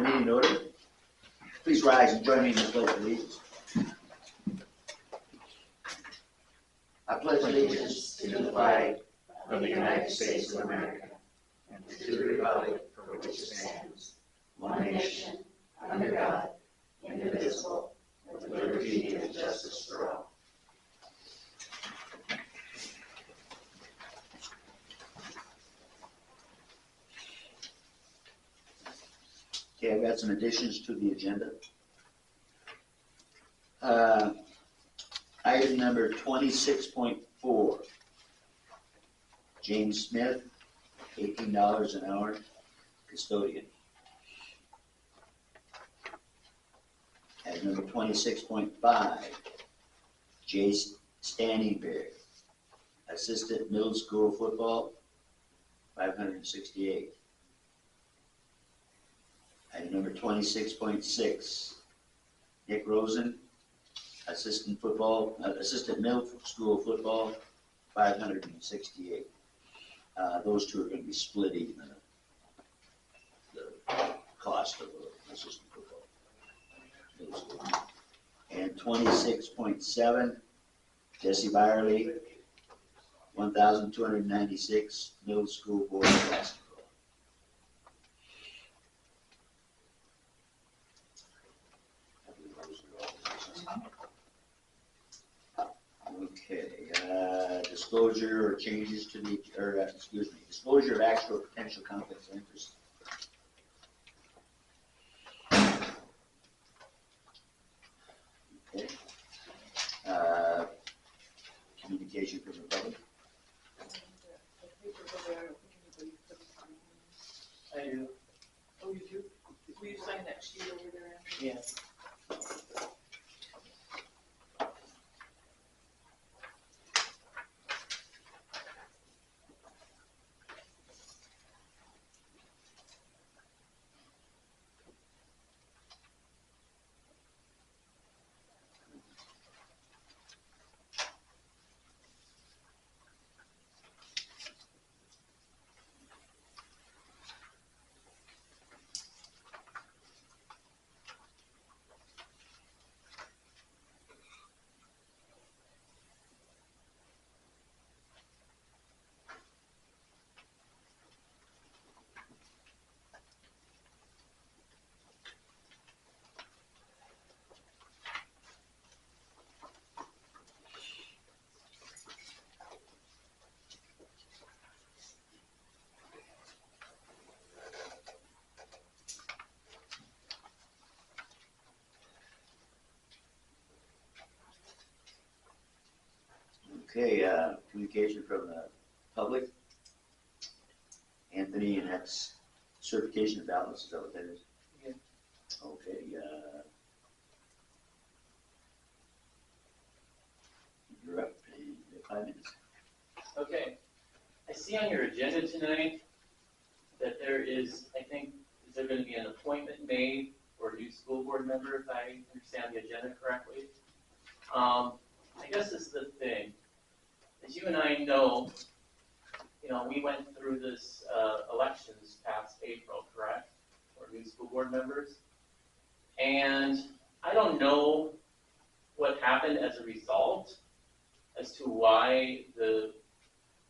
meeting in order. Please rise and join me in the pledge of allegiance. I pledge allegiance to the flag of the United States of America and to the republic for which it stands, one nation, under God, indivisible, with liberty and justice for all. Okay, I've got some additions to the agenda. Item number 26.4. James Smith, $18 an hour, custodian. Item number 26.5. Jace Standingberry, assistant middle school football, $568. Item number 26.6, Nick Rosen, assistant middle school football, $568. Those two are going to be splitting the cost of assistant football. Middle school. And 26.7, Jesse Byerly, $1,296, middle school boys basketball. Okay, disclosure or changes to the, disclosure of actual potential conflicts of interest. Okay. Communication from the public. I do. Oh, you do? Will you sign that sheet over there? Yeah. Okay, communication from the public. Anthony, and that's certification of ballots, is that what that is? Yeah. Okay, you're up in 5 minutes. Okay. I see on your agenda tonight that there is, I think, is there going to be an appointment made for a new school board member, if I understand the agenda correctly? I guess this is the thing. As you and I know, we went through this elections past April, correct? For new school board members. And I don't know what happened as a result as to why the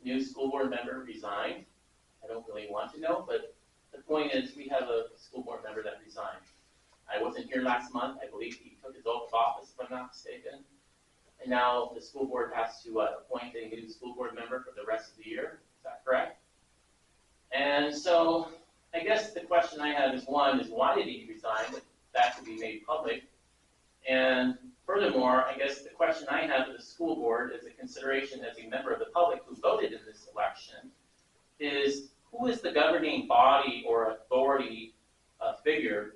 new school board member resigned. I don't really want to know, but the point is we have a school board member that resigned. I wasn't here last month. I believe he took his oath of office, if I'm not mistaken. And now the school board has to appoint a new school board member for the rest of the year. Is that correct? And so I guess the question I have is, one, is why did he resign? That could be made public. And furthermore, I guess the question I have of the school board as a consideration as a member of the public who voted in this election is, who is the governing body or authority figure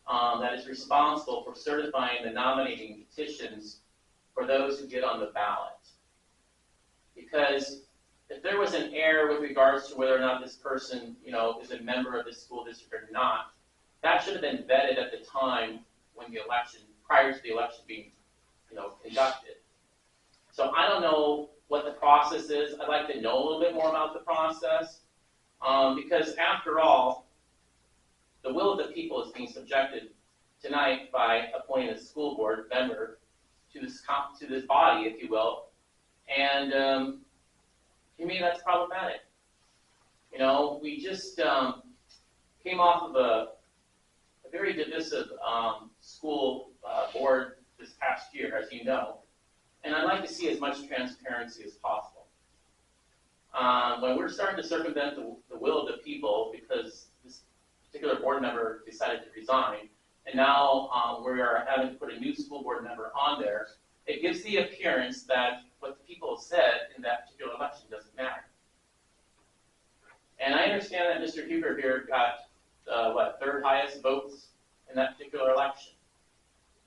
that is responsible for certifying the nominating petitions for those who get on the ballot? Because if there was an error with regards to whether or not this person, is a member of this school district or not, that should have been vetted at the time when the election, prior to the election being, conducted. So I don't know what the process is. I'd like to know a little bit more about the process, because after all, the will of the people is being subjected tonight by appointing a school board member to this body, if you will. And to me, that's problematic. You know, we just came off of a very divisive school board this past year, as you know, and I'd like to see as much transparency as possible. When we're starting to circumvent the will of the people because this particular board member decided to resign, and now we are having to put a new school board member on there, it gives the appearance that what the people have said in that particular election doesn't matter. And I understand that Mr. Huber here got, third highest votes in that particular election.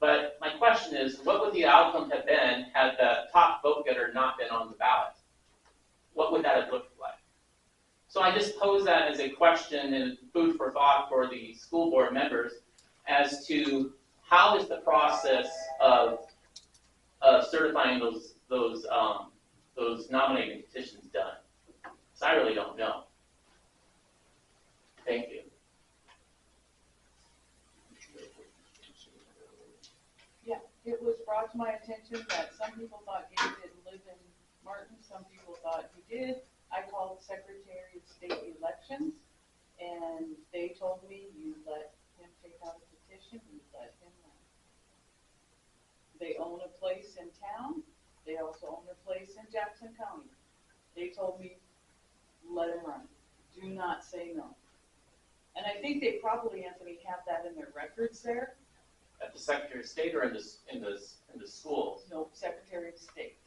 But my question is, what would the outcome have been had the top vote getter not been on the ballot? What would that have looked like? So I just pose that as a question and food for thought for the school board members as to how is the process of certifying those nominating petitions done? Because I really don't know. Thank you. Yeah, it was brought to my attention that some people thought Gabe didn't live in Martin, some people thought he did. I called the Secretary of State Elections, and they told me you let him take out a petition, you let him run. They own a place in town, they also own a place in Jackson County. They told me, let him run, do not say no. And I think they probably, Anthony, have that in their records there. At the Secretary of State or in the schools? No, Secretary of State.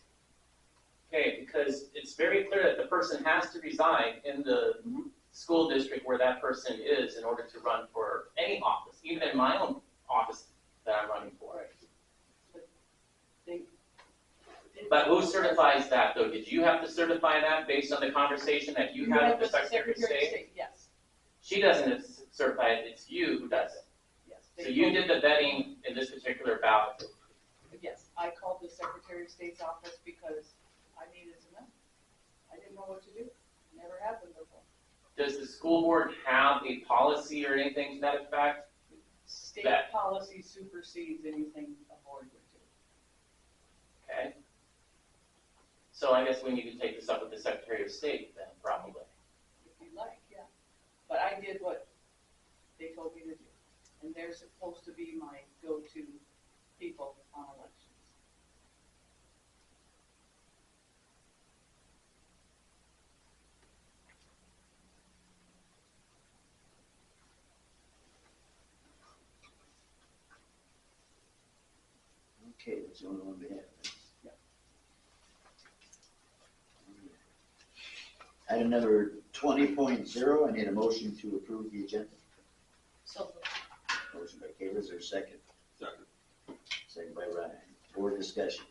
Okay, because it's very clear that the person has to reside in the school district where that person is in order to run for any office, even in my own office that I'm running for. But who certifies that, though? Did you have to certify that based on the conversation that you had with the Secretary of State? Yes. She doesn't certify it, it's you who does it. Yes. So you did the vetting in this particular ballot. Yes, I called the Secretary of State's office because I needed to know. I didn't know what to do. Never happened before. Does the school board have a policy or anything to that effect? State policy supersedes anything a board would do. Okay. So I guess we need to take this up with the Secretary of State then, probably. If you'd like, yeah. But I did what they told me to do. And they're supposed to be my go-to people on elections. Okay, that's the only one we have. Yep. Item number 20.0, I need a motion to approve the agenda. So, Motion by Kayla, is there a second? Second. Second by Ryan. Board discussion.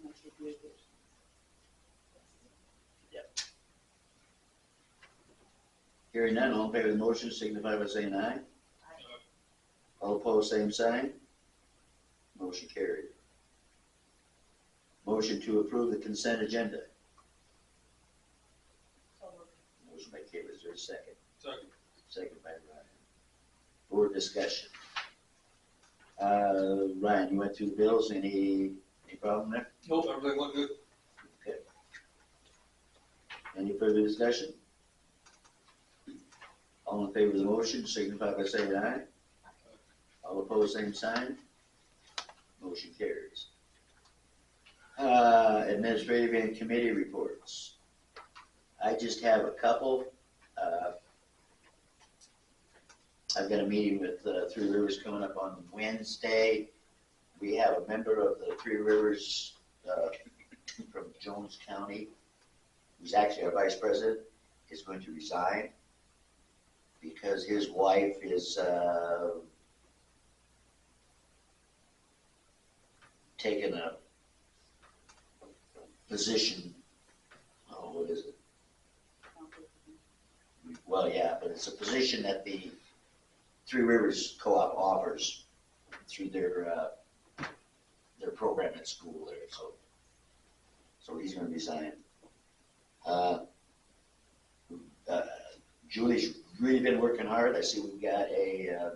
that's what we did. Hearing none, all in favor of the motion signify by saying aye. All opposed, same sign. Motion carried. Motion to approve the consent agenda. So, Motion by Kayla, is there a second? Second. Second by Ryan. Board discussion. Ryan, you went through the bills, any problem there? Nope, everything looked good. Okay. Any further discussion? All in favor of the motion signify by saying aye. All opposed, same sign. Motion carries. Administrative and committee reports. I just have a couple. I've got a meeting with Three Rivers coming up on Wednesday. We have a member of the Three Rivers from Jones County, who's actually our vice president, is going to resign because his wife is taking a position. Oh, what is it? Well, yeah, but it's a position that the Three Rivers Co-op offers through their program at school there. So he's going to resign. Julie's really been working hard. I see we've got a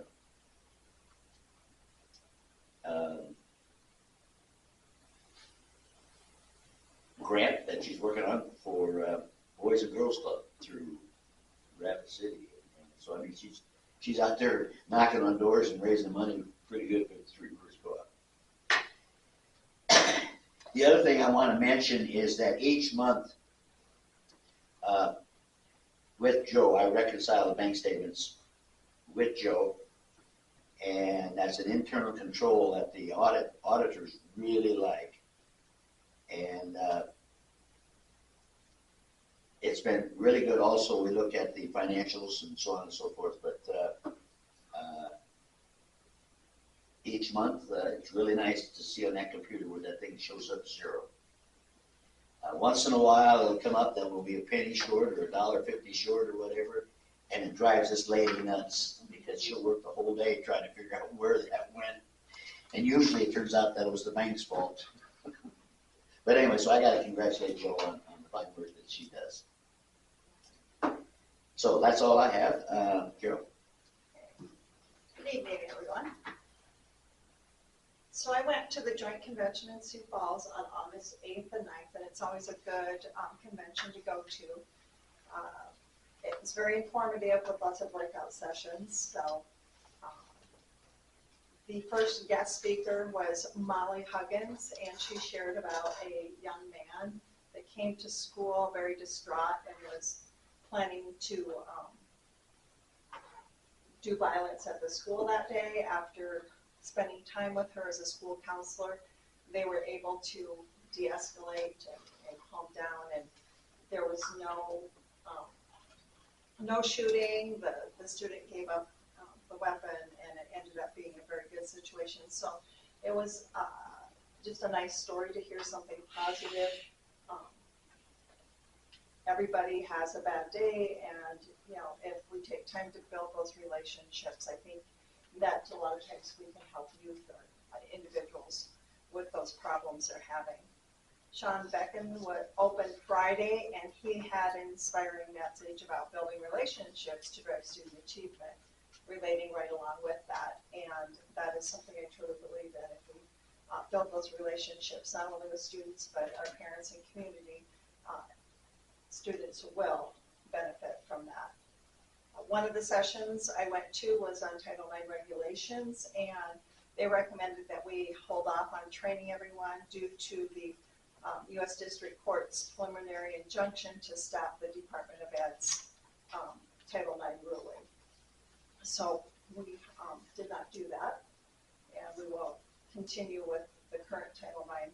grant that she's working on for Boys and Girls Club through Rapid City. And so, I mean, she's out there knocking on doors and raising money pretty good for the Three Rivers Co-op. The other thing I want to mention is that each month with Joe, I reconcile the bank statements with Joe, and that's an internal control that the auditors really like. And it's been really good. Also, we look at the financials and so on and so forth, but each month it's really nice to see on that computer where that thing shows up 0. Once in a while it'll come up that we'll be a penny short or $1.50 short or whatever, and it drives this lady nuts because she'll work the whole day trying to figure out where that went, and usually it turns out that it was the bank's fault. But anyway, so I got to congratulate Joe on the fine work that she does. So that's all I have. Carol. Good evening, everyone. So I went to the joint convention in Sioux Falls on August 8th and 9th, and it's always a good convention to go to. It was very informative with lots of breakout sessions. So the first guest speaker was Molly Huggins, and she shared about a young man that came to school very distraught and was planning to do violence at the school that day. After spending time with her as a school counselor, they were able to de-escalate and calm down, and there was no shooting. The student gave up the weapon, and it ended up being a very good situation. So it was just a nice story to hear something positive. Everybody has a bad day, and if we take time to build those relationships, I think that a lot of times we can help youth or individuals with those problems they're having. Sean Becken opened Friday, and he had an inspiring message about building relationships to drive student achievement, relating right along with that. And that is something I truly believe that if we build those relationships, not only with students, but our parents and community, students will benefit from that. One of the sessions I went to was on Title IX regulations, and they recommended that we hold off on training everyone due to the U.S. District Court's preliminary injunction to stop the Department of Ed's Title IX ruling. So we did not do that, and we will continue with the current Title IX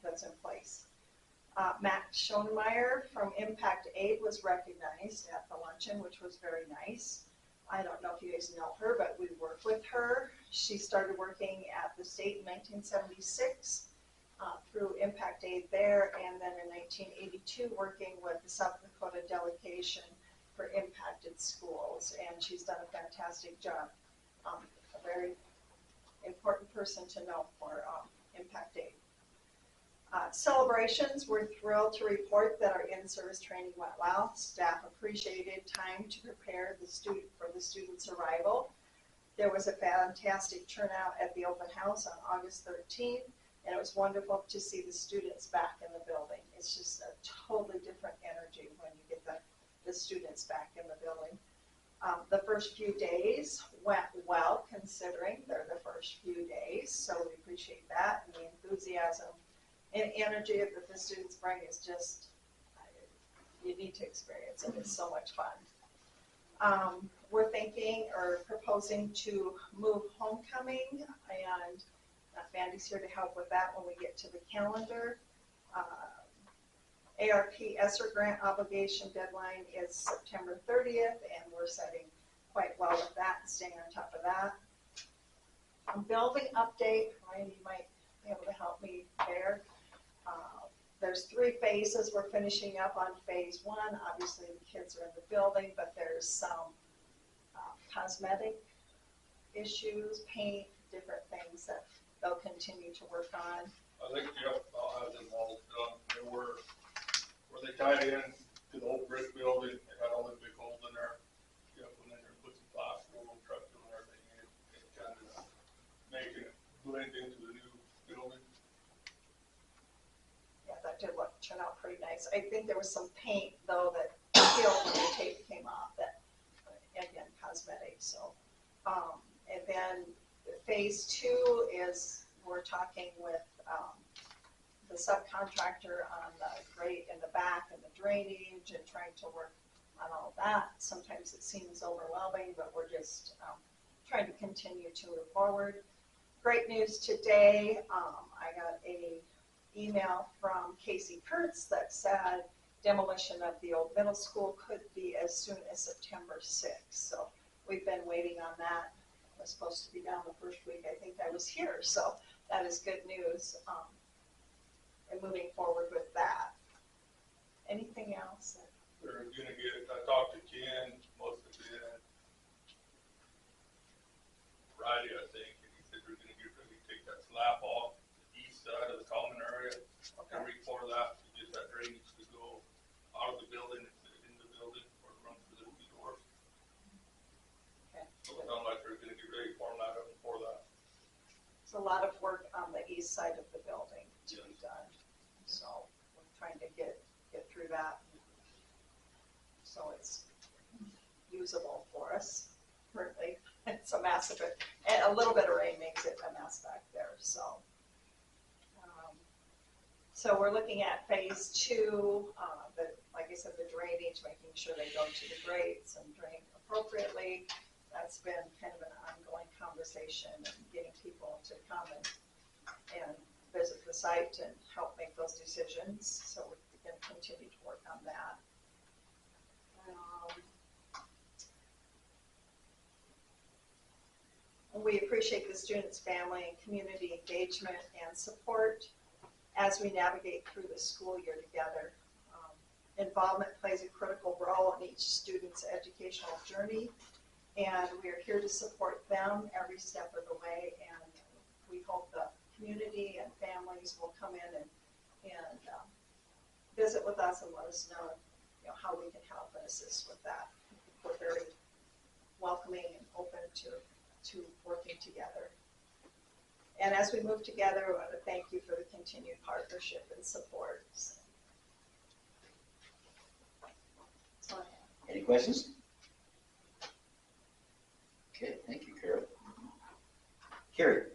that's in place. Matt Schonemeyer from Impact Aid was recognized at the luncheon, which was very nice. I don't know if you guys know her, but we work with her. She started working at the state in 1976 through Impact Aid there, and then in 1982 working with the South Dakota delegation for impacted schools, and she's done a fantastic job. A very important person to know for Impact Aid. Celebrations, we're thrilled to report that our in-service training went well. Staff appreciated time to prepare for the students' arrival. There was a fantastic turnout at the open house on August 13th, and it was wonderful to see the students back in the building. It's just a totally different energy when you get the students back in the building. The first few days went well, considering they're the first few days, so we appreciate that, and the enthusiasm and energy that the students bring is just, you need to experience it. It's so much fun. We're thinking or proposing to move homecoming, and Mandy's here to help with that when we get to the calendar. ARP ESSER grant obligation deadline is September 30th, and we're setting quite well with that and staying on top of that. Building update, Ryan, you might be able to help me there. There's 3 phases. We're finishing up on phase 1. Obviously the kids are in the building, but there's some cosmetic issues, paint, different things that they'll continue to work on. I think Jeff has them all done. They were, where they tied in to the old brick building, they had all the big holes in there. I think there was some paint though that peeled when the tape came off, that, again, cosmetic, so. And then phase 2 is, we're talking with, the subcontractor on the grate in the back and the drainage and trying to work on all that. Sometimes it seems overwhelming, but we're just, trying to continue to move forward. Great news today, I got a email from Casey Kurtz that said demolition of the old middle school could be as soon as September 6th. So we've been waiting on that. It was supposed to be done the first week I think I was here, so that is good news. And moving forward with that. Anything else? They're gonna get, I talked to Ken, most of it, Friday, I think, and he said they're gonna get ready to take that slab off the east side of the common area. And re-pour that, to get that drainage to go out of the building, in the building, or run through the doors. Okay. So it sounds like they're gonna get ready to form that up and pour that. It's a lot of work on the east side of the building to be done. So we're trying to get through that. So it's usable for us currently. It's a mess of it. And a little bit of rain makes it a mess back there, so. So we're looking at phase 2, like I said, the drainage, making sure they go to the grates and drain appropriately. That's been kind of an ongoing conversation, and getting people to come and visit the site and help make those decisions. So we're going to continue to work on that. We appreciate the students' family and community engagement and support as we navigate through the school year together. Involvement plays a critical role in each student's educational journey, and we are here to support them every step of the way, and we hope the community and families will come in and visit with us and let us know, how we can help and assist with that. We're very welcoming and open to working together. And as we move together, I want to thank you for the continued partnership and support. Any questions? Okay, thank you, Carol. Carrie?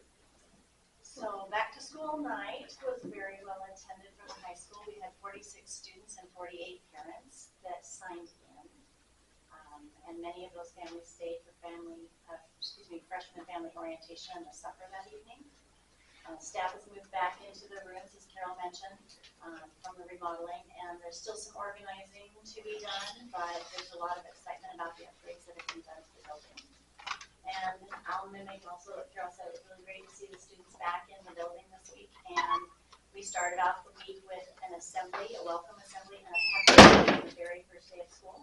So back to school night was very well attended for the high school. We had 46 students and 48 parents that signed in. And many of those families stayed for freshman family orientation and the supper that evening. Staff has moved back into the rooms, as Carol mentioned, from the remodeling, and there's still some organizing to be done, but there's a lot of excitement about the upgrades that have been done to the building. And I'll mimic also what Carol said. It was really great to see the students back in the building this week, and we started off the week with an assembly, a welcome assembly, and a pep rally the very first day of school.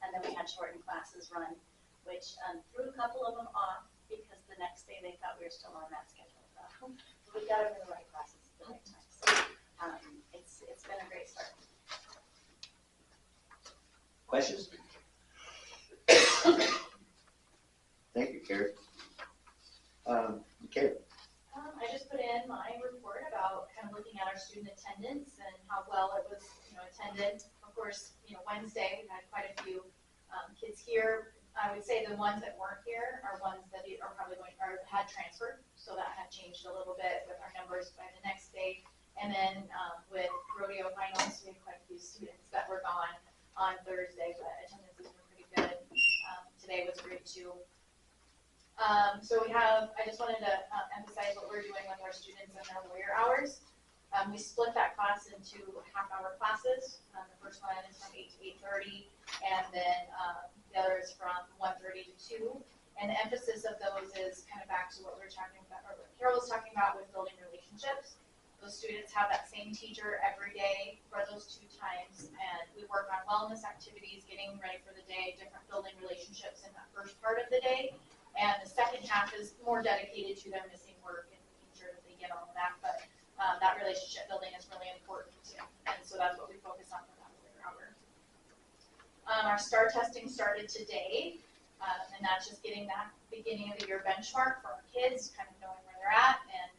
And then we had shortened classes run, which threw a couple of them off because the next day they thought we were still on that schedule. So we got them in the right classes at the right time. So it's been a great start. Questions? Thank you, Carrie. Okay. I just put in my report about kind of looking at our student attendance and how well it was, attended. Of course, Wednesday we had quite a few kids here. I would say the ones that weren't here are ones that are probably had transferred, so that had changed a little bit with our numbers by the next day. And then with rodeo finals, we had quite a few students that were gone on Thursday, but attendance has been pretty good. Today was great too. So I just wanted to emphasize what we're doing with our students and their warrior hours. We split that class into half-hour classes. The first one is from 8 to 8:30, and then the other is from 1:30 to 2. And the emphasis of those is kind of back to what we were talking about, or what Carol was talking about with building relationships. Those students have that same teacher every day for those 2 times, and we work on wellness activities, getting ready for the day, different building relationships in that first part of the day. And the second half is more dedicated to their missing work and making sure that they get all of that. But that relationship building is really important, and so that's what we focus on for that hour. Our STAR testing started today, and that's just getting that beginning of the year benchmark for our kids, kind of knowing where they're at and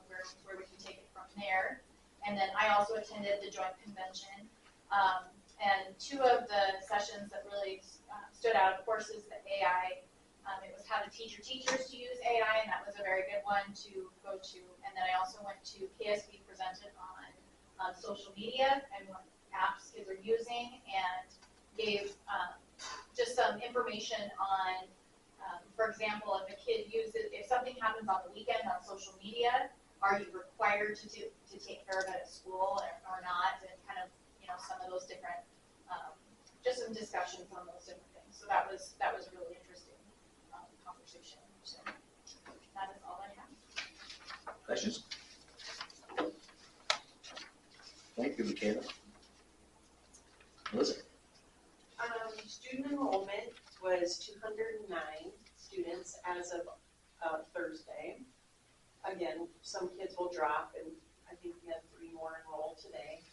where we can take it from there. And then I also attended the joint convention. And two of the sessions that really stood out, of course, is the AI. It was how to teach your teachers to use AI, and that was a very good one to go to. And then I also went to KSB presented on social media and what apps kids are using, and gave just some information on, for example, if a kid uses, if something happens on the weekend on social media, are you required to take care of it at school or not, and kind of, some of those different, just some discussions on those different things. So that was really interesting conversation. So that is all I have. Questions? Thank you, Michaela. Melissa? Student enrollment was 209 students as of Thursday. Again, some kids will drop, and I think we had 3 more enrolled today.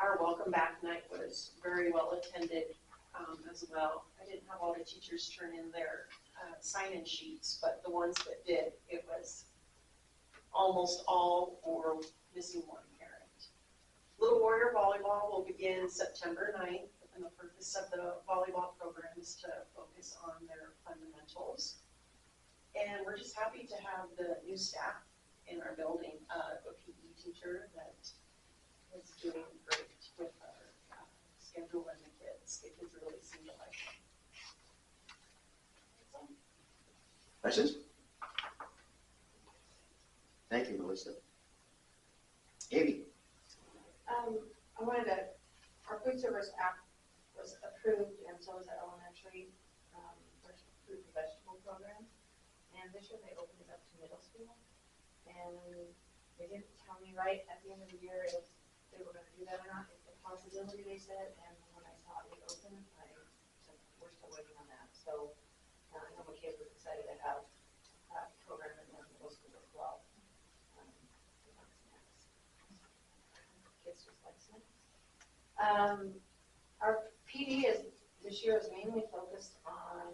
Our welcome back night was very well attended as well. I didn't have all the teachers turn in their sign-in sheets, but the ones that did, it was almost all or missing one parent. Little Warrior Volleyball will begin September 9th, and the purpose of the volleyball program is to focus on their fundamentals. And we're just happy to have the new staff in our building, a PE teacher that is doing great with our schedule and the kids. The kids really seem to like it. Questions? Thank you, Melissa. Amy? I wanted to, our food service app was approved, and so was our elementary, for fruit and vegetable program. And this year they opened it up to middle school, and they didn't tell me right at the end of the year if they were gonna do that or not. It's a possibility, they said, and when I saw it open, I said, we're still waiting on that. So, I know my kid was excited to have that program in the middle school as well. Kids just like snacks. Our PD this year is mainly focused on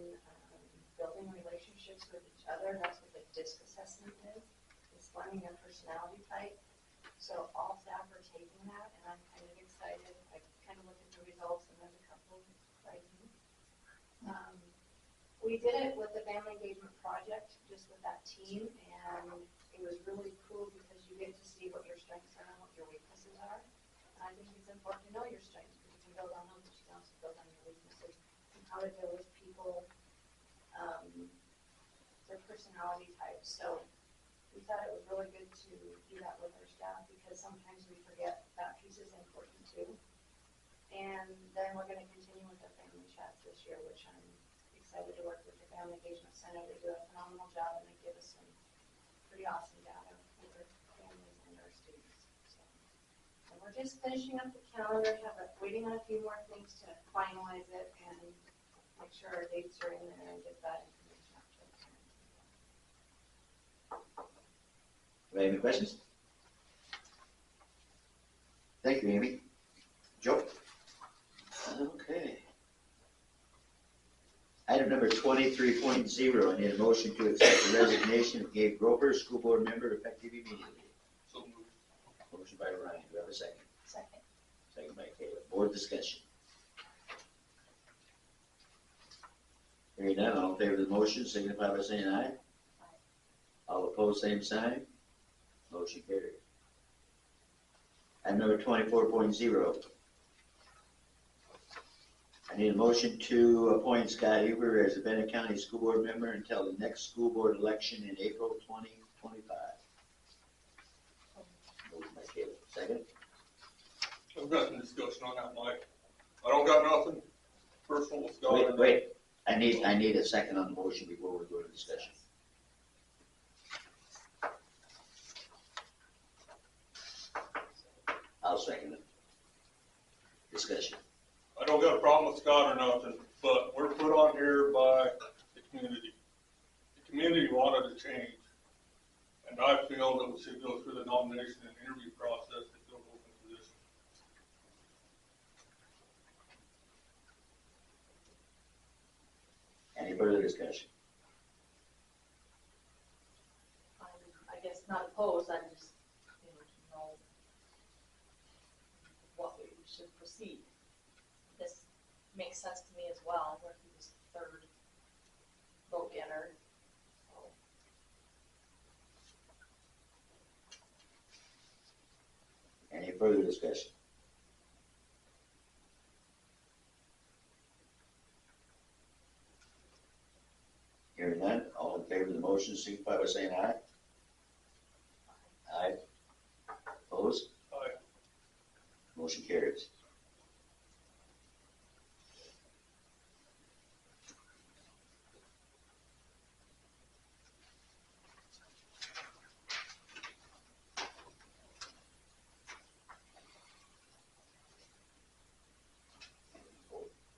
building relationships with each other. That's what the DISC assessment is. It's learning their personality type. So all staff are taking that, and I'm kind of excited. I kind of looked at the results, and there's a couple surprising. We did it with the family engagement project, just with that team, and it was really cool because you get to see what your strengths are and what your weaknesses are. And I think it's important to know your strengths because you can build on them, but you can also build on your weaknesses and how to deal with people, their personality types. So we thought it was really good to do that with our staff because sometimes we forget that piece is important too. And then we're going to continue with our family chats this year, which I'm excited to work with the Family Engagement Center. They do a phenomenal job, and they give us some pretty awesome data with our families and our students. So, and we're just finishing up the calendar, waiting on a few more things to finalize it and make sure our dates are in there and get that information out to the parents. Any questions? Thank you, Amy. Joe? Okay. Item number 23.0, I need a motion to accept the resignation of Gabe Grover, school board member, effective immediately. So moved. Motion by Ryan, do I have a second? Second. Second by Caleb. Board discussion. Hearing none, all in favor of the motion, signify by saying aye. All opposed, same sign. Motion carried. Item number 24.0. I need a motion to appoint Scott Huber as a Bennett County School Board member until the next school board election in April 2025. Motion by Caleb. Second. I've got some discussion on that, Mike. I don't got nothing personal with Scott. Wait. I need a second on the motion before we go to discussion. I'll second it. Discussion. I don't got a problem with Scott or nothing, but we're put on here by the community. The community wanted a change, and I feel that we should go through the nomination and interview process to fill open position. Any further discussion? I guess not opposed, I'm just, makes sense to me as well, where he was third vote getter. So, Any further discussion? Hearing none, all in favor of the motion, signify by saying aye. Aye. Opposed? Aye. Motion carries.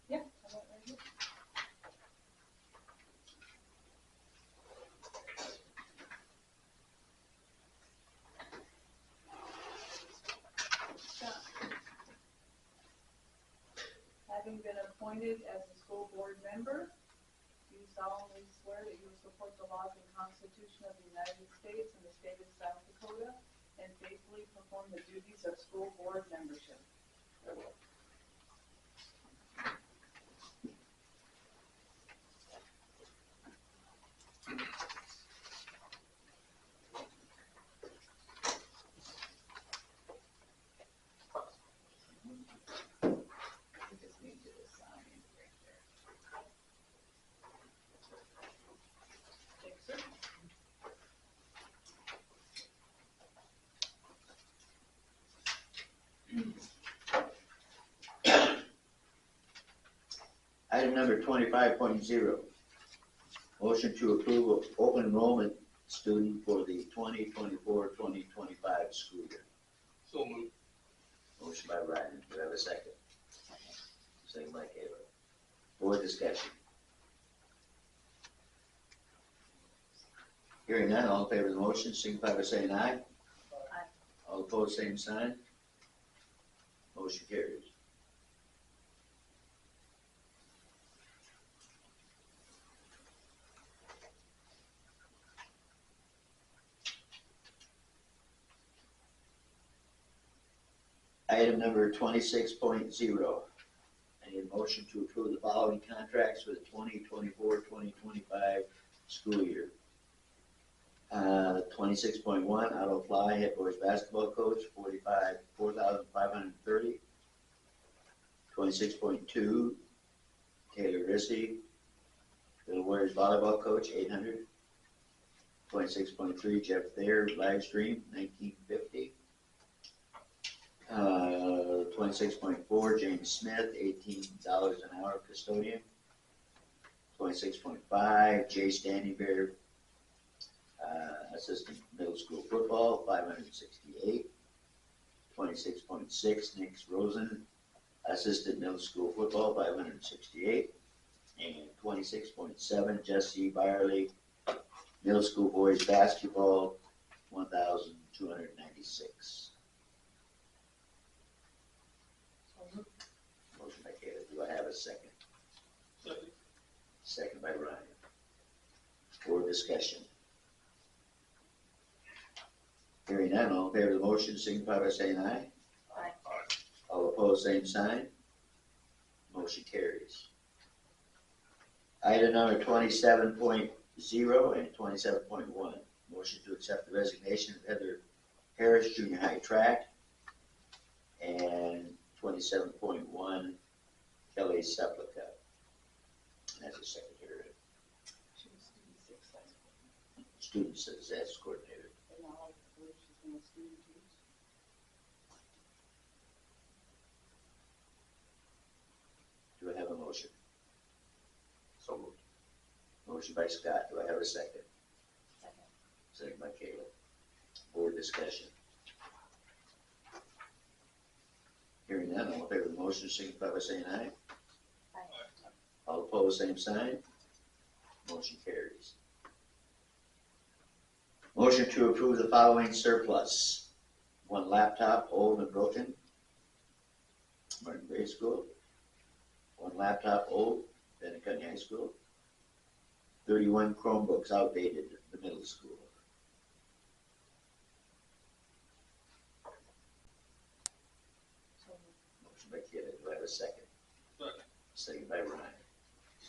Yeah. I went right here. Having been appointed as a school board member, do you solemnly swear that you will support the laws and Constitution of the United States and the state of South Dakota and faithfully perform the duties of school board membership? I will. We just need you to sign right there. Thanks, sir. Item number 25.0, motion to approve of open enrollment student for the 2024-2025 school year. So moved. Motion by Ryan, do I have a second? Second by Caleb. Board discussion. Hearing none, all in favor of the motion, signify by saying aye. Aye. All opposed, same sign. Motion carries. Item number 26.0. I need a motion to approve the following contracts for the 2024-2025 school year. 26.1, Auto Fly, head boys basketball coach, $4,530. 26.2, Taylor Rissy, Little Warriors volleyball coach, $800. 26.3, Jeff Thayer, live stream, $1950. 26.4, James Smith, $18 an hour custodian. 26.5, Jay Standing Bear, assistant middle school football, $568. 26.6, Nick Rosen, assistant middle school football, $568. And 26.7, Jesse Byerly, middle school boys basketball, $1,296. Motion by Caleb. Do I have a second? Second. Second by Ryan. For discussion. Hearing none, all in favor of the motion, signify by saying aye. Aye. All opposed, same sign. Motion carries. Item number 27.0 and 27.1. Motion to accept the resignation of Heather Harris, junior high track. And 27.1, Kelly Seplica. As a secretary. She was student six last week, Student success coordinator. and now I believe she's in the student teams. Do I have a motion? So moved. Motion by Scott. Do I have a second? Second. Second by Caleb. Board discussion. Hearing none, all in favor of the motion, signify by saying aye. Aye. All opposed, same sign. Motion carries. Motion to approve the following surplus. One laptop, old and broken, Martin Grade School. One laptop, old, Bennett High School. 31 Chromebooks, outdated, the middle school. So Motion by Caleb, do I have a second? Second. second by Ryan.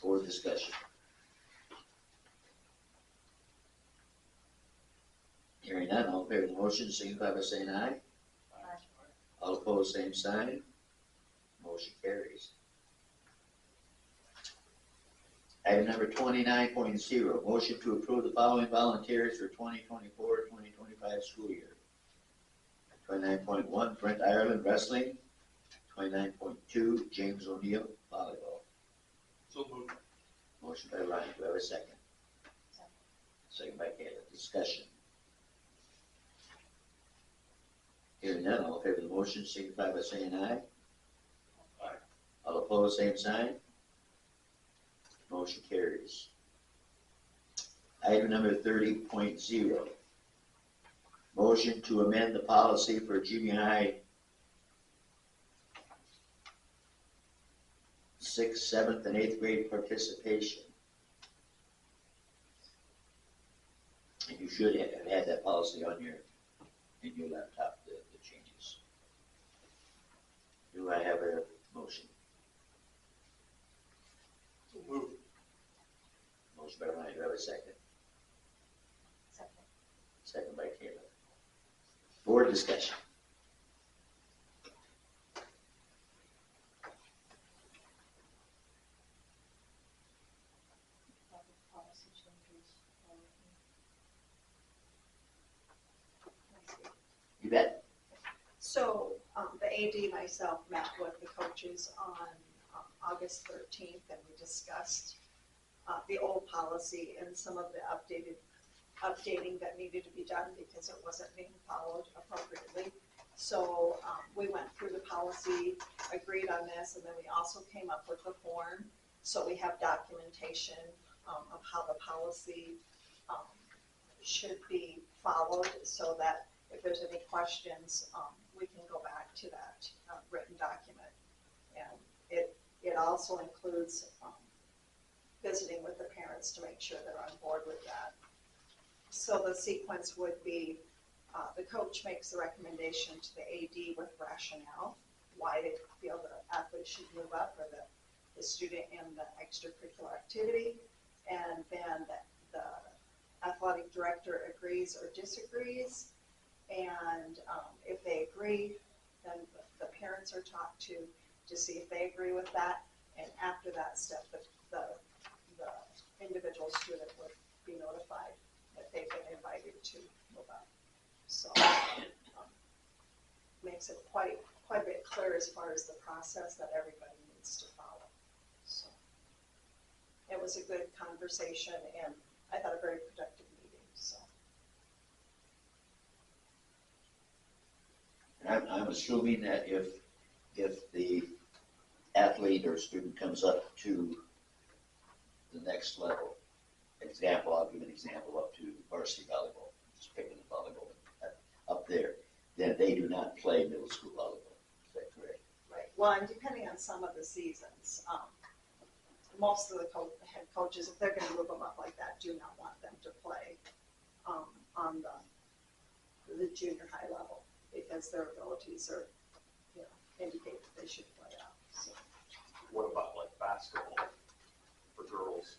Board discussion. Hearing none, all in favor of the motion, signify by saying aye. All opposed, same sign. Motion carries. Item number 29.0, motion to approve the following volunteers for 2024-2025 school year. 29.1, Brent Ireland Wrestling. 29.2, James O'Neill Volleyball. So moved. Motion by Ryan, do I have a second? Second by Kayla. Discussion. Hearing none, all in favor of the motion, signify by saying aye. Aye. All opposed, same sign. Motion carries. Item number 30.0. Motion to amend the policy for junior high 6th, 7th, and 8th grade participation. And you should have had that policy on in your laptop, the changes. Do I have a motion? So moved. Motion by Ryan, do I have a second? Second. Second by Kayla. Board discussion. Policy changes. You bet. So, the AD, myself, met with the coaches on August 13th, and we discussed the old policy and some of the updating that needed to be done because it wasn't being followed appropriately. So, we went through the policy, agreed on this, and then we also came up with the form. So we have documentation of how the policy should be followed, so that if there's any questions, we can go back to that written document. And it also includes visiting with the parents to make sure they're on board with that. So the sequence would be, the coach makes the recommendation to the AD with rationale, why they feel the athlete should move up, or the student in the extracurricular activity, and then the athletic director agrees or disagrees. And if they agree, then the parents are talked to see if they agree with that. And after that step, the individual student would be notified that they've been invited to move up. So makes it quite a bit clear as far as the process that everybody needs to follow. So it was a good conversation, and I thought a very productive meeting. So. I'm assuming that if the athlete or student comes up to the next level, I'll give an example up to varsity volleyball, just picking the volleyball up there, then they do not play middle school volleyball. Is that correct? Right. Well, and depending on some of the seasons, most of the head coaches, if they're going to move them up like that, do not want them to play on the junior high level, because their abilities are, indicate that they should play out. So. What about like basketball for girls?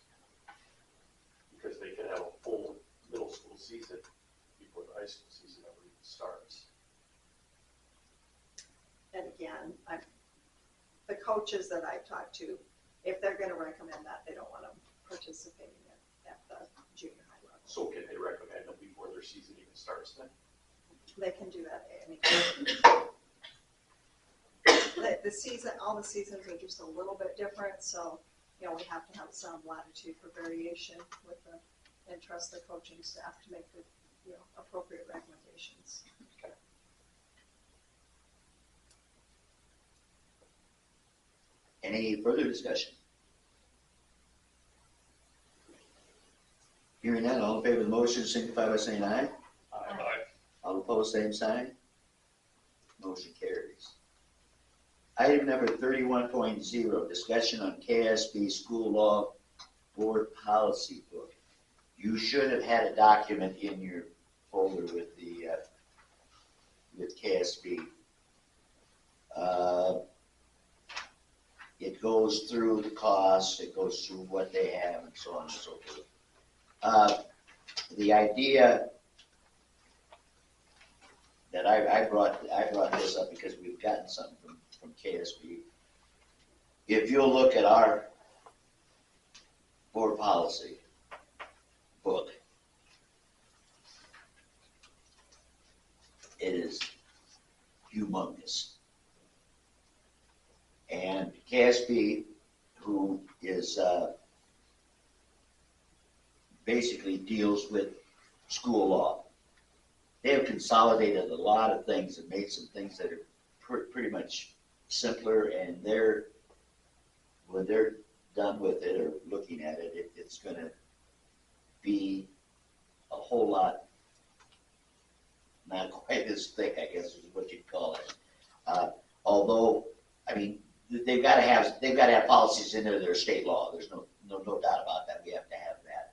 Because they could have a full middle school season before the high school season ever even starts. And again, the coaches that I've talked to, if they're going to recommend that, they don't want them participating at the junior high level. So can they recommend them before their season even starts then? They can do that at any time. The season, all the seasons are just a little bit different, so, we have to have some latitude for variation and trust the coaching staff to make the, appropriate recommendations. Okay. Any further discussion? Hearing none, all in favor of the motion signify by saying aye. Aye. All opposed, same sign. Motion carries. Item number 31.0, discussion on KSB School Law Board Policy Book. You should have had a document in your folder with KSB. it goes through the costs, it goes through what they have and so on and so forth. The idea that I brought this up because we've gotten something from KSB. If you'll look at our board policy book, it is humongous. And KSB, who is basically deals with school law, they have consolidated a lot of things and made some things that are pretty much simpler, and when they're done with it or looking at it, it's going to be a whole lot, not quite as thick, I guess is what you'd call it. Although, I mean, they've got to have policies in there that are state law. There's no doubt about that. We have to have that,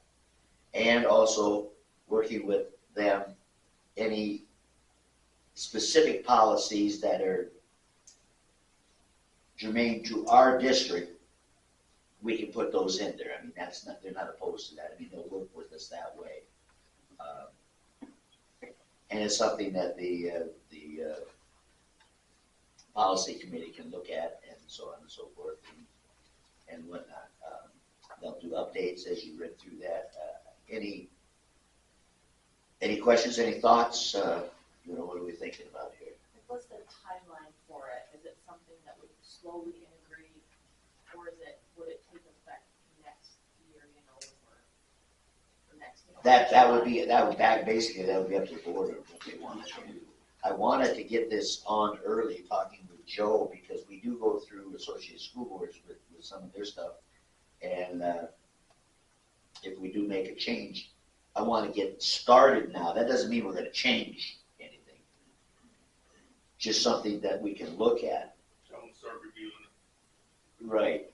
and also working with them, any specific policies that are germane to our district, we can put those in there. I mean, they're not opposed to that. I mean, they'll work with us that way. And it's something that the policy committee can look at and so on and so forth and whatnot. They'll do updates as you read through that. Any questions, any thoughts? What are we thinking about here? What's the timeline for it? Is it something that would slowly integrate, or would it take effect next year, or next, That would be up to the board or what they want to do. I wanted to get this on early, talking with Joe, because we do go through associated school boards with some of their stuff, and if we do make a change, I want to get started now. That doesn't mean we're going to change anything. Just something that we can look at. Someone start reviewing it. Right.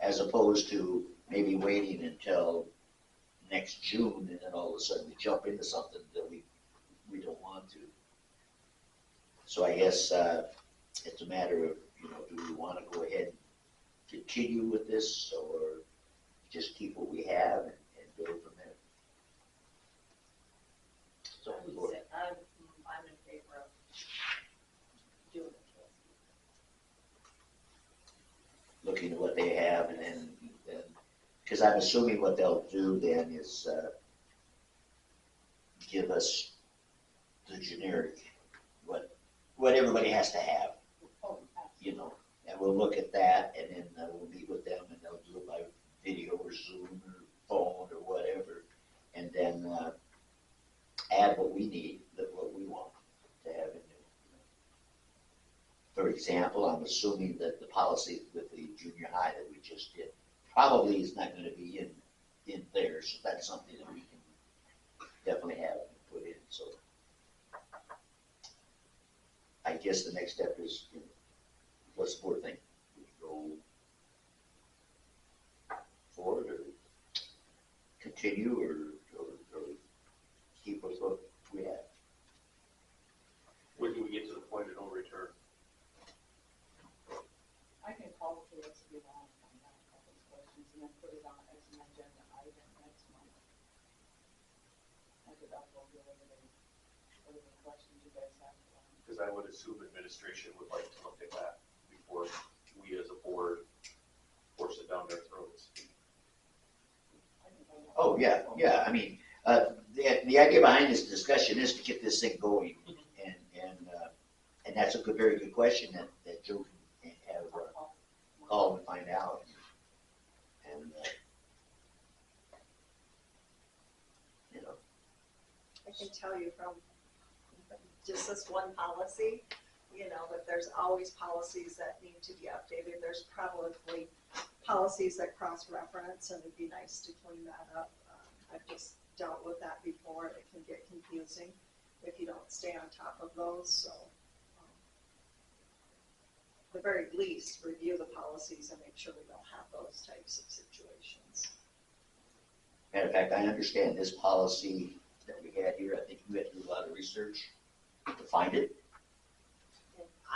As opposed to maybe waiting until next June and then all of a sudden we jump into something that we don't want to. So I guess it's a matter of, do we want to go ahead and continue with this or just keep what we have and go from there? So I'm in favor of doing it. looking at what they have and then because I'm assuming what they'll do then is give us the generic, what everybody has to have, and we'll look at that and then we'll meet with them and they'll do it by video or Zoom or phone or whatever, and then add what we need, what we want to have in there. For example, I'm assuming that the policy with the junior high that we just did probably is not going to be in there, so that's something that we can definitely have put in. So I guess the next step is, what's the board think? We go forward or continue or keep with what we have? When do we get to the point of no return? I can call the KSB and find out a couple of questions and then put it on as an agenda item next month. I could upload whatever questions you guys have. Because I would assume administration would like to look at that before we as a board force it down their throats. Oh, yeah. I mean, the idea behind this discussion is to get this thing going, and that's a very good question that Joe can have call and find out. And I can tell you from just this one policy, that there's always policies that need to be updated. There's probably policies that cross-reference, and it'd be nice to clean that up. I've just dealt with that before. It can get confusing if you don't stay on top of those. So, at the very least, review the policies and make sure we don't have those types of situations. matter of fact, I understand this policy that we had here. I think you had to do a lot of research to find it.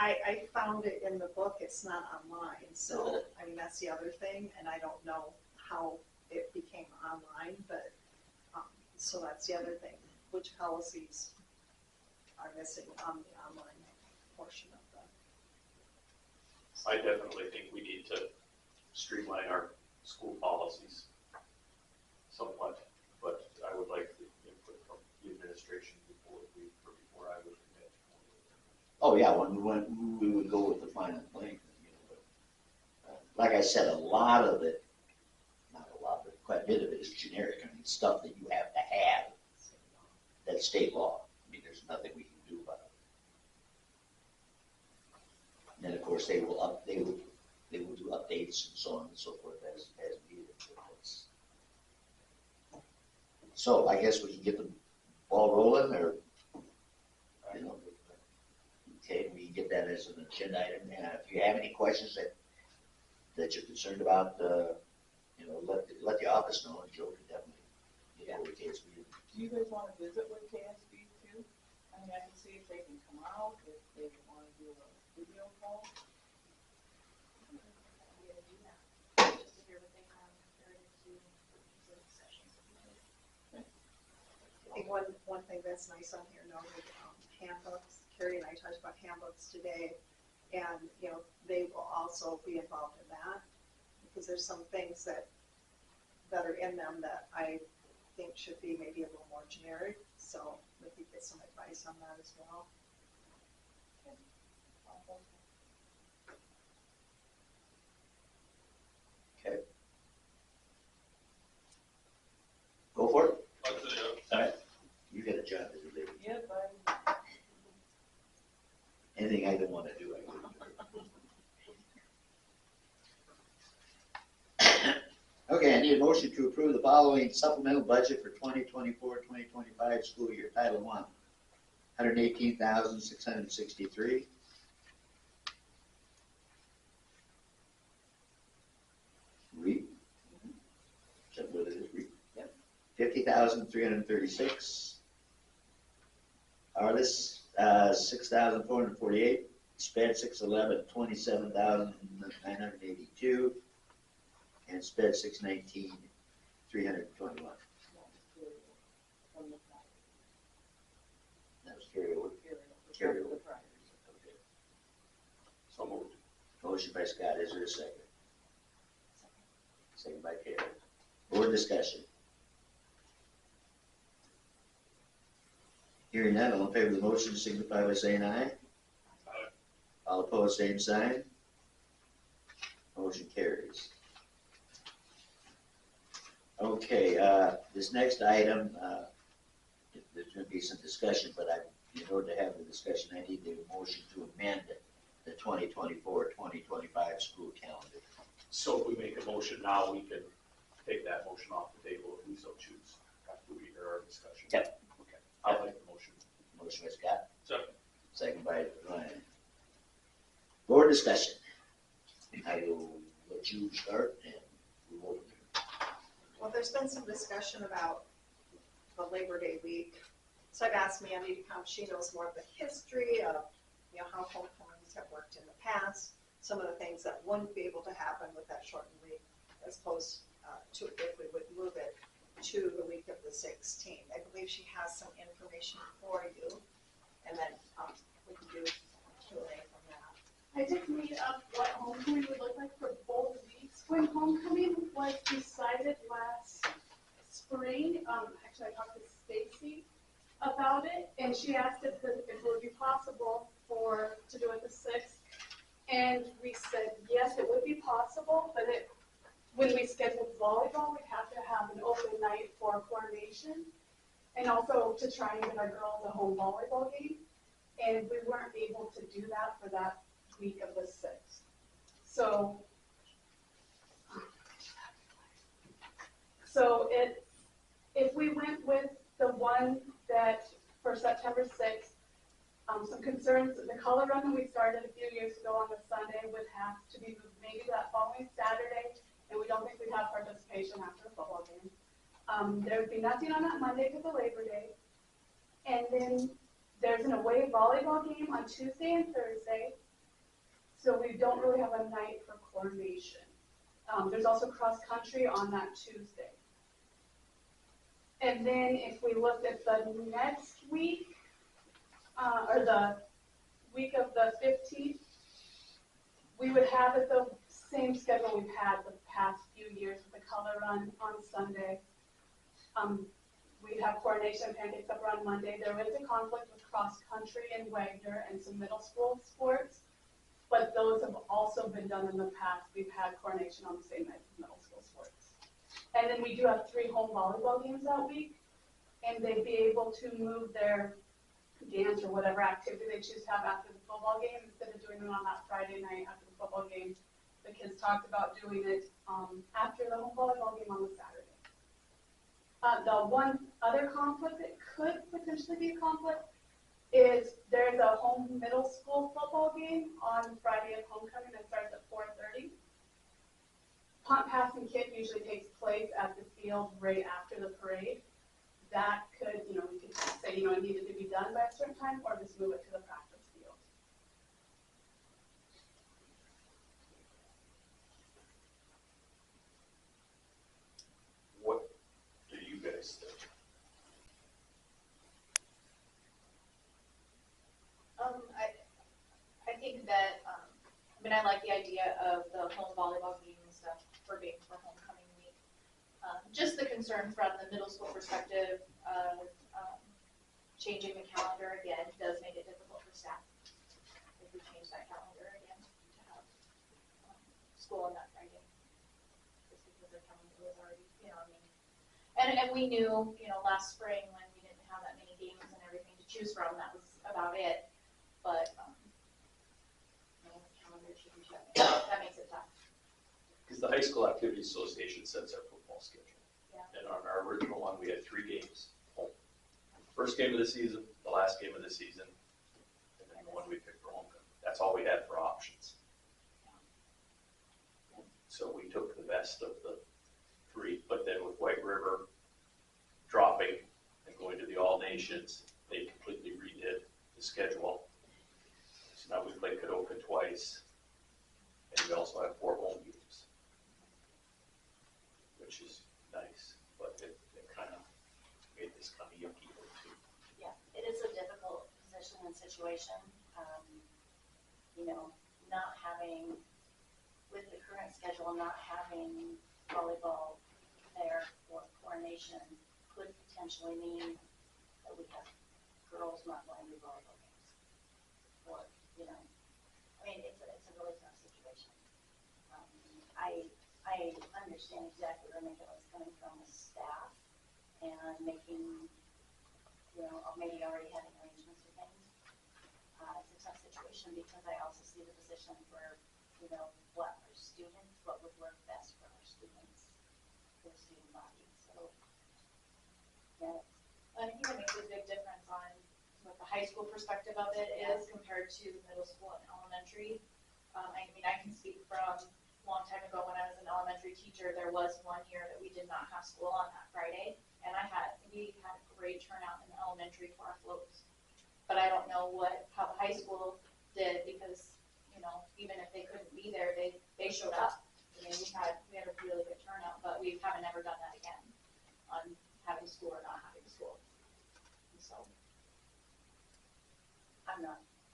I found it in the book, it's not online, so, I mean, that's the other thing, and I don't know how it became online, but, so that's the other thing, which policies are missing on the online portion of the. I definitely think we need to streamline our school policies somewhat, but I would like the input from the administration before I would commit. Oh, yeah, when we would go with the final plan, you know, but, like I said, a lot of it, not a lot, but quite a bit of it is generic. I mean, stuff that you have to have, that's state law. I mean, there's nothing we can do about it. And then, of course, they will do updates and so on and so forth as needed. So I guess we can get the ball rolling, or, you know, okay, we can get that as an agenda item. And if you have any questions that you're concerned about, you know, let the office know, and Joe can definitely get over to KSB. Do you guys wanna visit with KSB too? I mean, I can see if they can come out, if they wanna do a video call. We're gonna do that, just to hear what they have compared to the sessions. I think one thing that's nice on here noted, handbooks, Carrie and I talked about handbooks today, and, you know, they will also be involved in that, because there's some things that are in them that I think should be maybe a little more generic, so we could get some advice on that as well. Okay. Go for it. I'll tell you, All right. You got a job to do. Yep, Anything I don't want to do, I wouldn't do. Okay, I need a motion to approve the following supplemental budget for 2024-2025 school year. Title I, $118,663. Read. Is that what it is? Read. Yep. 50,336. Arliss, 6,448. Sped 611, 27,982. And sped 619, 321. That was carryover. Carryover. Okay. So moved. Motion by Scott, is there a second? Second by Carrie. Board discussion. Hearing none, all in favor of the motion signify by saying aye. Aye. All opposed, same sign. Motion carries. Okay, this next item, there's going to be some discussion, but in order to have the discussion, I need the motion to amend the 2024-2025 school calendar. So if we make a motion now, we can take that motion off the table if we so choose, after we hear our discussion. Yep. Okay, I'll make the motion. Motion by Scott, second. second by Ryan. Board discussion. I will let you start and we will. Well, there's been some discussion about the Labor Day week, so I've asked Mandy to come. She knows more of the history of, you know, how homecomings have worked in the past, some of the things that wouldn't be able to happen with that shortened week, as opposed to if we would move it to the week of the 16th. I believe she has some information for you, and then we can do Q&A from that. I just made up what homecoming would look like for both weeks. When homecoming was decided last spring, actually I talked to Stacy about it, and she asked if it would be possible to do it the 6th. And we said, yes, it would be possible, but when we scheduled volleyball, we'd have to have an open night for coordination, and also to try and get our girls a home volleyball game. And we weren't able to do that for that week of the 6th. So if we went with the one that for September 6th, some concerns, the color run that we started a few years ago on the Sunday would have to be moved maybe that following Saturday, and we don't think we'd have participation after the football game. There would be nothing on that Monday because of Labor Day. And then there's an away volleyball game on Tuesday and Thursday, So we don't really have a night for coordination. There's also cross-country on that Tuesday. And then if we looked at the next week, or the week of the 15th, we would have it the same schedule we've had the past few years with the color run on Sunday. We'd have coordination and pancakes supper on Monday. There is a conflict with cross-country and Wagner and some middle school sports, but those have also been done in the past. We've had coordination on the same night as middle school sports. And then we do have 3 home volleyball games that week, and they'd be able to move their dance or whatever activity they choose to have after the football game instead of doing it on that Friday night after the football game. The kids talked about doing it after the home volleyball game on the Saturday. The one other conflict that could potentially be a conflict is there's a home middle school football game on Friday at homecoming that starts at 4:30. Punt, pass, and kick usually takes place at the field right after the parade. That could, we could say, it needed to be done by a certain time or just move it to the practice field. What do you guys think? I think that, I like the idea of the home volleyball game and stuff for homecoming week. Just the concern from the middle school perspective of changing the calendar again does make it difficult for staff if we change that calendar again to have school on that Friday. Just because their calendar was already, and we knew, last spring when we didn't have that many games and everything to choose from, that was about it. But calendar should be checked. That makes it tough. Because the High School Activity Association sets our football schedule. Yeah. And on our original one, we had 3 games home. First game of the season, the last game of the season, and then the one we picked for homecoming. That's all we had for options. So we took the best of the 3, but then with White River dropping and going to the All Nations, they completely redid the schedule. So now we play Kadoka twice, and we also have 4 home games, which is nice, but it kind of made this kind of yucky too. Yeah, it is a difficult position and situation. Not having, with the current schedule, not having volleyball there for coordination could potentially mean that we have girls not going to volleyball games. Or, it's a really tough situation. I understand exactly where Michaela's coming from with staff and making, maybe already having arrangements for things. It's a tough situation because I also see the position for, what our students, what would work best for our students, for the student body. So, yeah. I think it makes a big difference on what the high school perspective of it is compared to middle school and elementary. I can speak from a long time ago when I was an elementary teacher, there was one year that we did not have school on that Friday, and we had a great turnout in the elementary for our floats. But I don't know how the high school did because, even if they couldn't be there, they showed up. We had a really good turnout, but we haven't ever done that again on having school or not having school. And so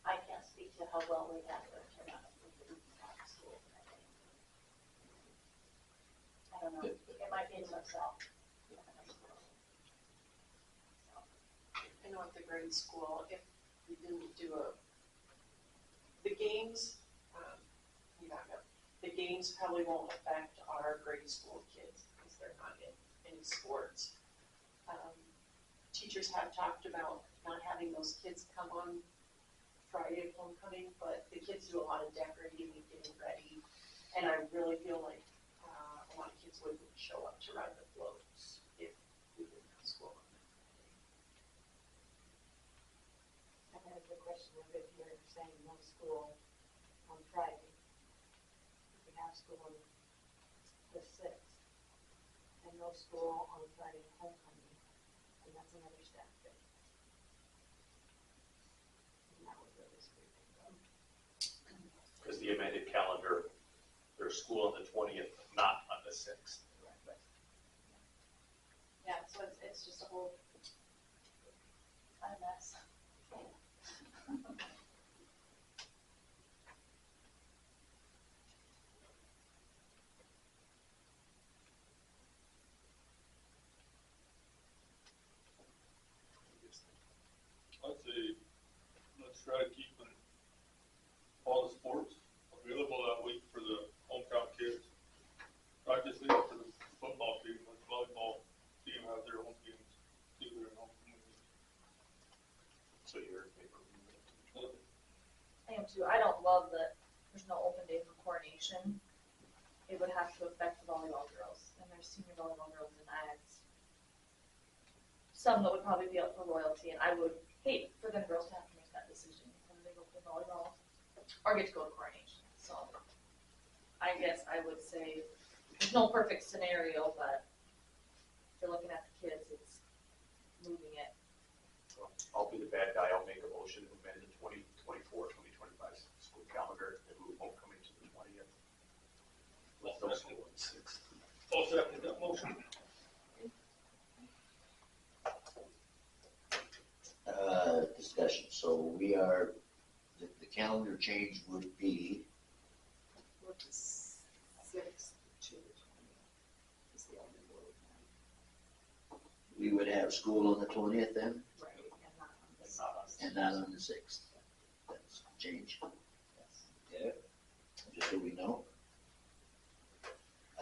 I can't speak to how well we have the turnout if we didn't have school. I don't know, it might be a tough sell. I know at the grade school, if we didn't do the games, the games probably won't affect our grade school kids because they're not in any sports. Teachers have talked about not having those kids come on Friday of homecoming, but the kids do a lot of decorating and getting ready. And I really feel like a lot of kids wouldn't show up to ride the floats if we didn't have school on that Friday. And there's the question of if you're saying no school on Friday, if we have school on the 6th, and no school on Friday at homecoming, and that's another staff day. And that would really screw things up. Because the amended calendar, there's school on the 20th, not on the 6th. Yeah, so it's just a whole, kind of mess. I'd say, let's try to keep all the sports available that week for the hometown kids. Not just for the football team, but the volleyball team have their own games, do their own games. So you're in favor of it? I am too. I don't love that there's no open day for coronation. It would have to affect the volleyball girls, and there's senior volleyball girls, and some that would probably be up for royalty, and I would hate for them girls to have to make that decision whether they go play volleyball or get to go to coronation. So I guess I would say there's no perfect scenario, but if you're looking at the kids, it's moving it. Well, I'll be the bad guy. I'll make a motion to amend the 2024-2025 school calendar and move homecoming to the 20th. With no school on the 6th. I'll second that motion. Discussion, so we are, the calendar change would be, With the 6th to the 20th is the only word. we would have school on the 20th then, Right, and not on this. and not on the 6th. That's a change. Okay, just so we know.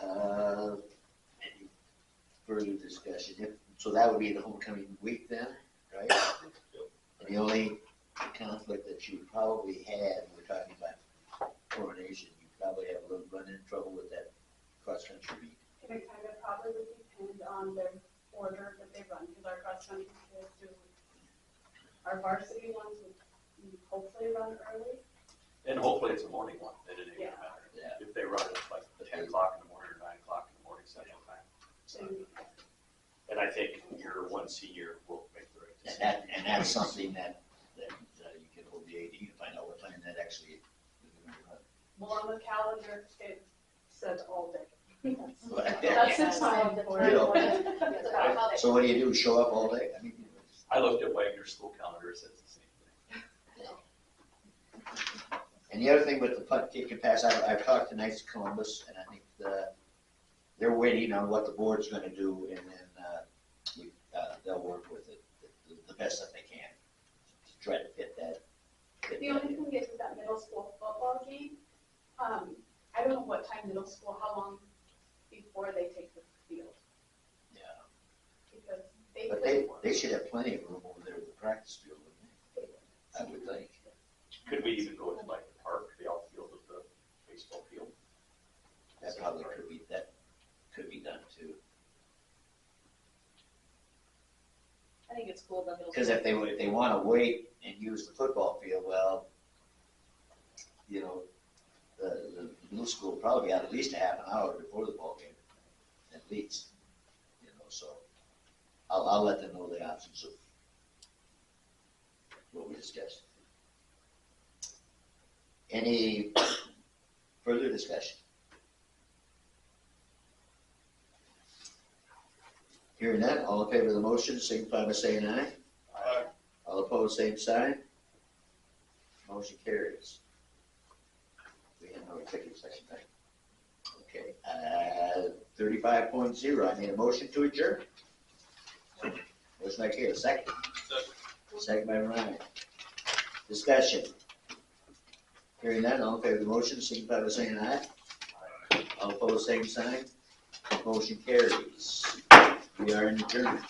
Any further discussion? So that would be the homecoming week then, right? And the only conflict that you probably had, we're talking about coronation, you probably have a little run-in trouble with that cross-country meet. It kind of probably would depend on their order that they run, because our cross-country kids do, our varsity ones would hopefully run early. And hopefully it's a morning one, then it ain't gonna matter. Yeah. If they run it like 10 o'clock in the morning or 9 o'clock in the morning central time. And I think your one senior will make the right decision. And that's something that you can hold the AD to find out what time that actually is going to run. Well, on the calendar, it said all day. But- That's the time for You know. it. So what do you do, show up all day? I mean, I looked at Wagner's school calendar, it says the same thing. and the other thing with the punt, kick, and pass, I've talked to Knights of Columbus, and I think they're waiting on what the board's gonna do, and then they'll work with it the best that they can to try to fit that. The only thing is with that middle school football game, I don't know what time middle school, how long before they take the field, Yeah, because they but play. they should have plenty of room over there at the practice field, wouldn't they? I would think. Could we even go to like the park, the outfield of the baseball field? That probably could be done too. I think it's cool that middle. Because if they want to wait and use the football field, well, you know, the middle school probably got at least a half an hour before the ball game, at least. You know, so I'll let them know the options of what we discussed. Any further discussion? Hearing none, all in favor of the motion, signify by saying aye. Aye. All opposed, same sign. Motion carries. We have no executive session, right? Okay, 35.0, I need a motion to adjourn. Motion by Kayla, second. Second by Ryan. Discussion. Hearing none, all in favor of the motion, signify by saying aye. All opposed, same sign. Motion carries. We are in adjournment.